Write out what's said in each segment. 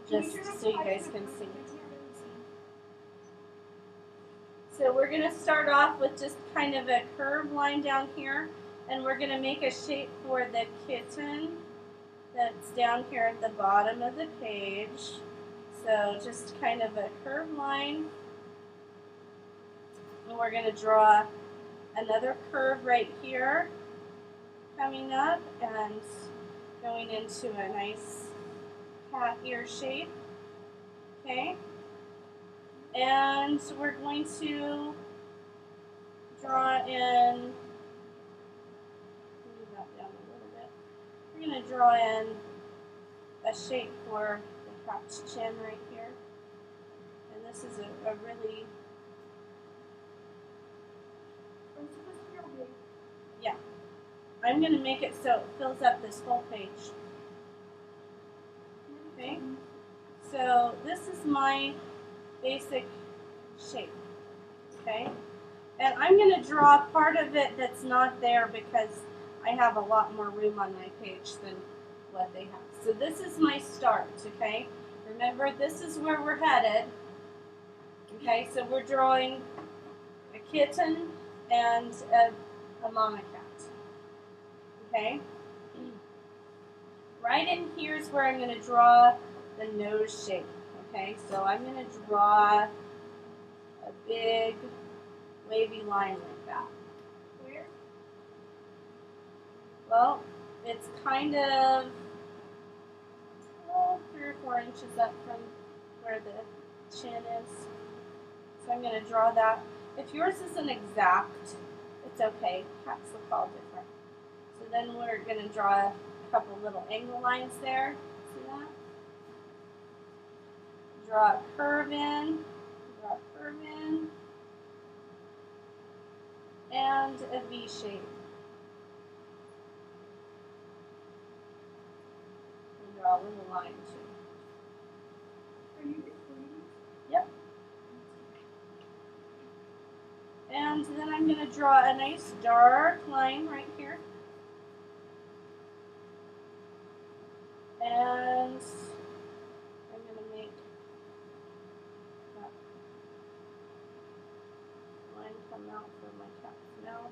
just so you guys can see. So we're going to start off with just kind of a curved line down here, and we're going to make a shape for the kitten that's down here at the bottom of the page. So just kind of a curved line, and we're going to draw another curve right here coming up and going into a nice cat ear shape. Okay, and we're going to draw in, move that down a little bit. We're going to draw in a shape for the cat's chin right here, and this is a really, yeah, I'm going to make it so it fills up this whole page. Okay, so this is my basic shape, okay? And I'm going to draw part of it that's not there because I have a lot more room on my page than what they have. So this is my start, okay? Remember, this is where we're headed, okay? So we're drawing a kitten and a mama cat, okay? Right in here is where I'm going to draw the nose shape. Okay, so I'm going to draw a big wavy line like that. Where? Well, it's kind of 3 or 4 inches up from where the chin is. So I'm going to draw that. If yours isn't exact, it's okay. Cats look all different. So then we're going to draw a couple little angle lines there. See that? Draw a curve in, and a V shape. And draw a little line too. Are you recording? Yep. And then I'm going to draw a nice dark line right here. And I'm going to make that line come out for my cat's mouth.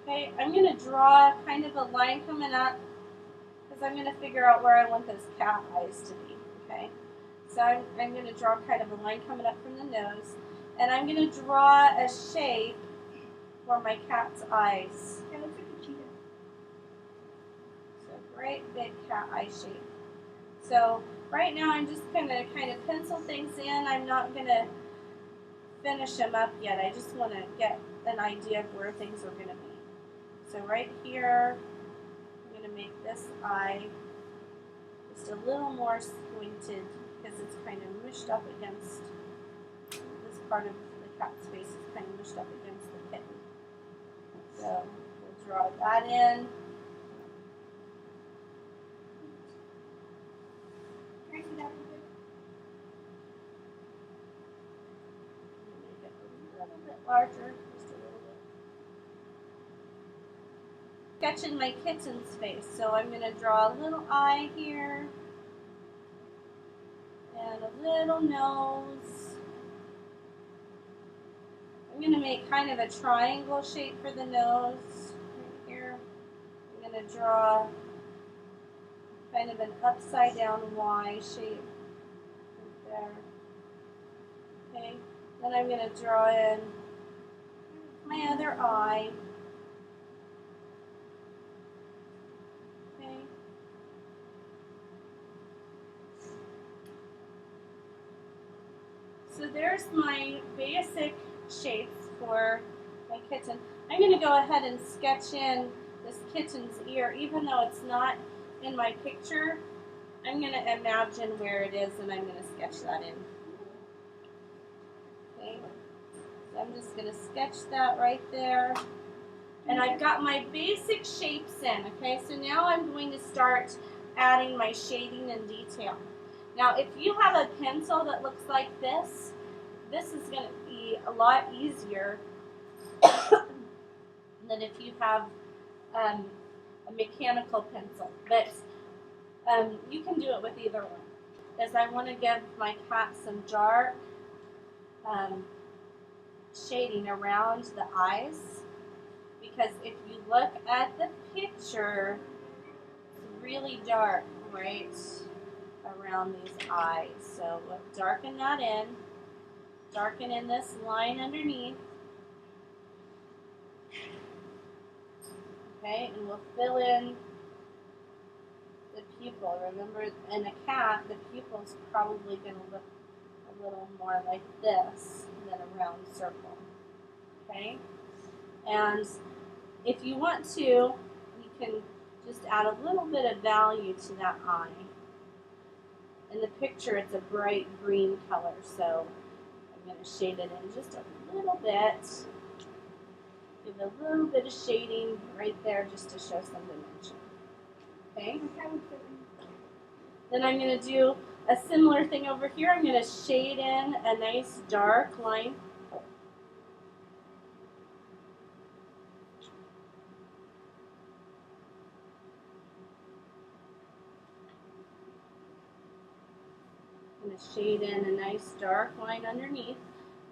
Okay, I'm going to draw kind of a line coming up because I'm going to figure out where I want those cat eyes to be. Okay, so I'm going to draw kind of a line coming up from the nose, and I'm going to draw a shape for my cat's eyes. It looks like a cheetah. So great big cat eye shape. So right now I'm just going to kind of pencil things in. I'm not going to finish them up yet. I just want to get an idea of where things are going to be. So right here, I'm going to make this eye just a little more squinted because it's kind of mushed up against this part of the cat's face is kind of mushed up against the kitten. So we'll draw that in. Can I see that a bit? Make it a little bit larger, just a little bit. Sketching my kitten's face, so I'm going to draw a little eye here and a little nose. I'm going to make kind of a triangle shape for the nose right here. I'm going to draw kind of an upside down Y shape right there. Okay, then I'm going to draw in my other eye. Okay. So there's my basic shapes for my kitten. I'm going to go ahead and sketch in this kitten's ear, even though it's not in my picture. I'm going to imagine where it is and I'm going to sketch that in. Okay, so I'm just going to sketch that right there. And I've got my basic shapes in, okay? So now I'm going to start adding my shading and detail. Now, if you have a pencil that looks like this, this is going to be a lot easier than than if you have a mechanical pencil. But you can do it with either one. As I want to give my cat some dark shading around the eyes, because if you look at the picture, it's really dark right around these eyes. So we'll darken that in, darken in this line underneath. Okay, and we'll fill in the pupil. Remember, in a cat, the pupil is probably going to look a little more like this than a round circle. Okay, and if you want to, you can just add a little bit of value to that eye. In the picture, it's a bright green color, so I'm going to shade it in just a little bit. Give a little bit of shading right there just to show some dimension. Okay? Then I'm going to do a similar thing over here. I'm going to shade in a nice dark line. I'm going to shade in a nice dark line underneath,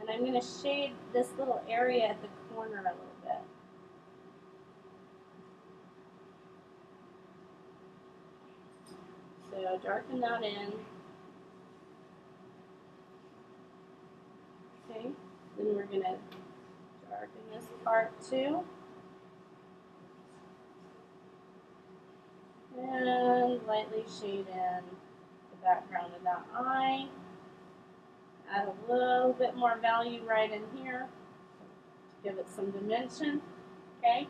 and I'm going to shade this little area at the corner a little bit. So darken that in. Okay, then we're going to darken this part too. And lightly shade in the background of that eye. Add a little bit more value right in here to give it some dimension. Okay.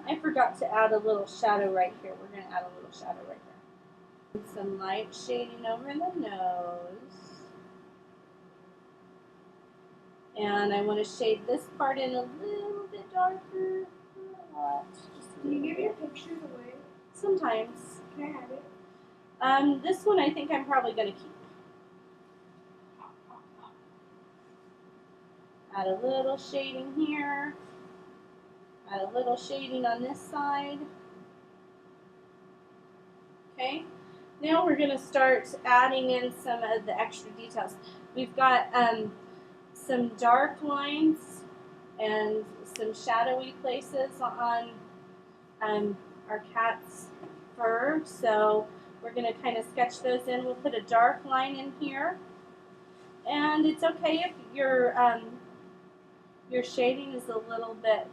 I forgot to add a little shadow right here. We're going to add a little shadow right there. Some light shading over the nose. And I want to shade this part in a little bit darker. Not a lot. Can you give your pictures away? Sometimes. Can I have it? This one I think I'm probably going to keep. Add a little shading here. Add a little shading on this side. Okay. Now we're going to start adding in some of the extra details. We've got some dark lines and some shadowy places on our cat's fur. So we're going to kind of sketch those in. We'll put a dark line in here. And it's okay if your shading is a little bit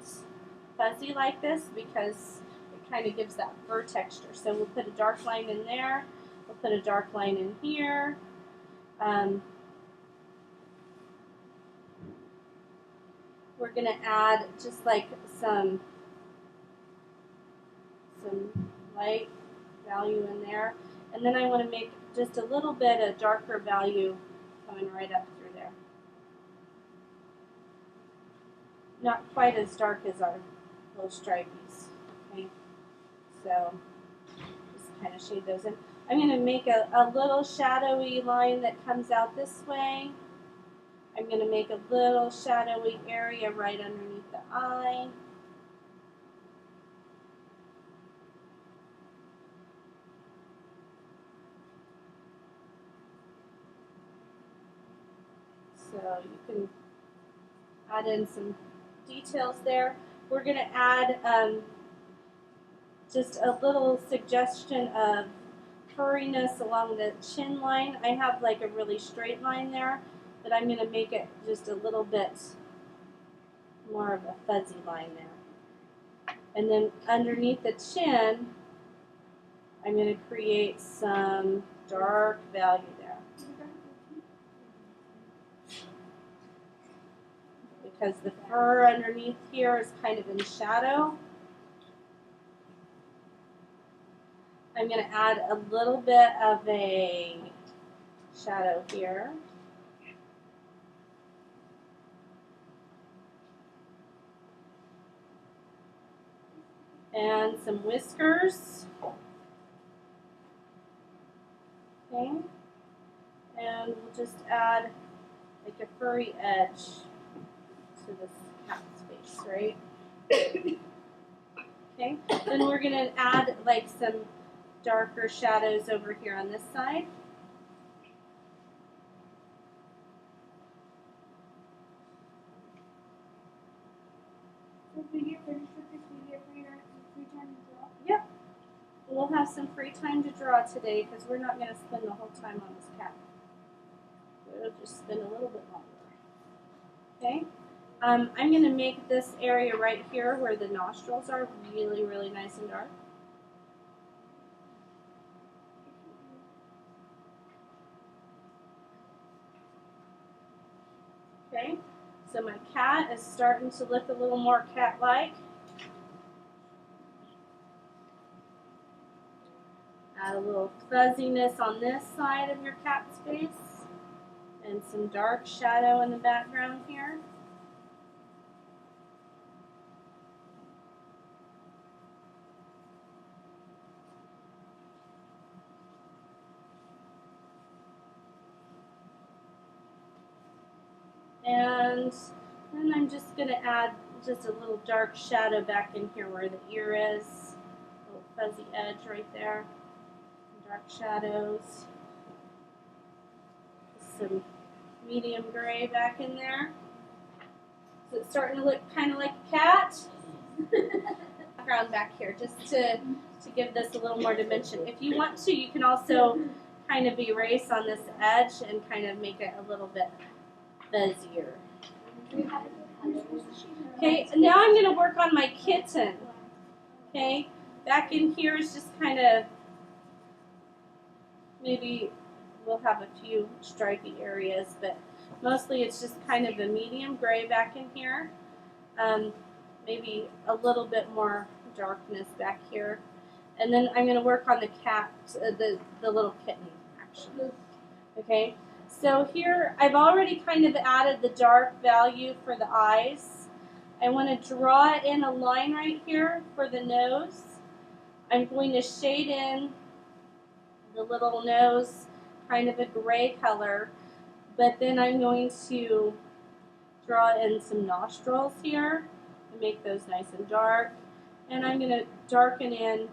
fuzzy like this, because it kind of gives that fur texture. So we'll put a dark line in there. We'll put a dark line in here. We're going to add just like some light value in there. And then I want to make just a little bit of darker value coming right up through there. Not quite as dark as our little stripies. Okay, so just kind of shade those in. I'm going to make a little shadowy line that comes out this way. I'm going to make a little shadowy area right underneath the eye. So you can add in some details there. We're going to add just a little suggestion of furriness along the chin line. I have like a really straight line there, but I'm going to make it just a little bit more of a fuzzy line there. And then underneath the chin, I'm going to create some dark value there. Because the fur underneath here is kind of in shadow. I'm going to add a little bit of a shadow here. And some whiskers. Okay. And we'll just add like a furry edge to this cat's face, right? Okay, then we're going to add like some darker shadows over here on this side. So if we get finished with this, we get free time to draw. Yep. We'll have some free time to draw today because we're not going to spend the whole time on this cat. We'll just spend a little bit longer. Okay. I'm going to make this area right here where the nostrils are really, really nice and dark. Okay. So my cat is starting to look a little more cat-like. Add a little fuzziness on this side of your cat's face and some dark shadow in the background here. And then I'm just going to add just a little dark shadow back in here where the ear is. A little fuzzy edge right there. Some dark shadows. Some medium gray back in there. So it's starting to look kind of like a cat. Background back here just to give this a little more dimension. If you want to, you can also kind of erase on this edge and kind of make it a little bit fuzzier. Okay, and now I'm going to work on my kitten. Okay, back in here is just kind of, maybe we'll have a few stripy areas, but mostly it's just kind of a medium gray back in here. Maybe a little bit more darkness back here. And then I'm going to work on the cat, the little kitten, actually. Okay. So here, I've already kind of added the dark value for the eyes. I want to draw in a line right here for the nose. I'm going to shade in the little nose, kind of a gray color, but then I'm going to draw in some nostrils here and make those nice and dark. And I'm going to darken in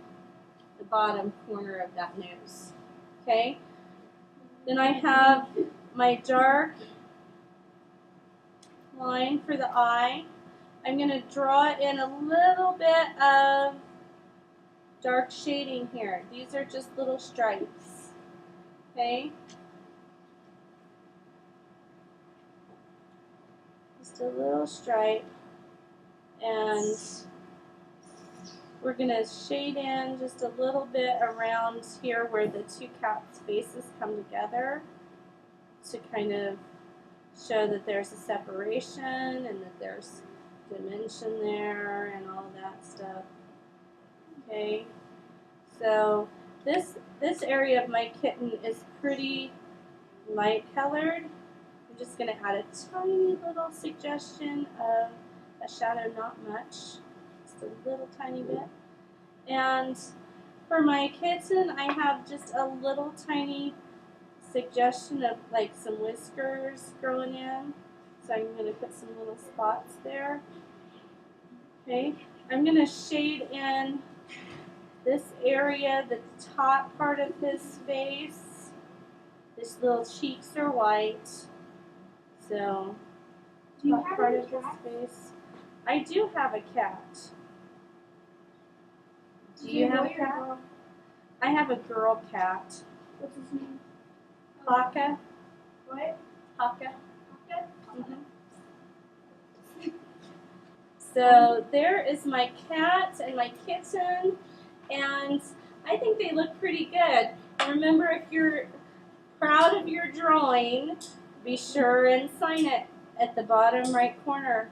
the bottom corner of that nose. Okay? Then I have my dark line for the eye. I'm going to draw in a little bit of dark shading here. These are just little stripes. Okay? Just a little stripe. And we're going to shade in just a little bit around here where the two cats' faces come together to kind of show that there's a separation and that there's dimension there and all that stuff. Okay, so this area of my kitten is pretty light colored. I'm just going to add a tiny little suggestion of a shadow, not much, just a little tiny bit. And for my kitten, I have just a little tiny suggestion of like some whiskers growing in. So I'm going to put some little spots there. Okay, I'm going to shade in this area, the top part of his face. His little cheeks are white. So, top part of his face. I do have a cat. Do you have a cat? I have a girl cat. What's his name? Haka. What? Haka. Haka? So there is my cat and my kitten, and I think they look pretty good. Remember, if you're proud of your drawing, be sure and sign it at the bottom right corner.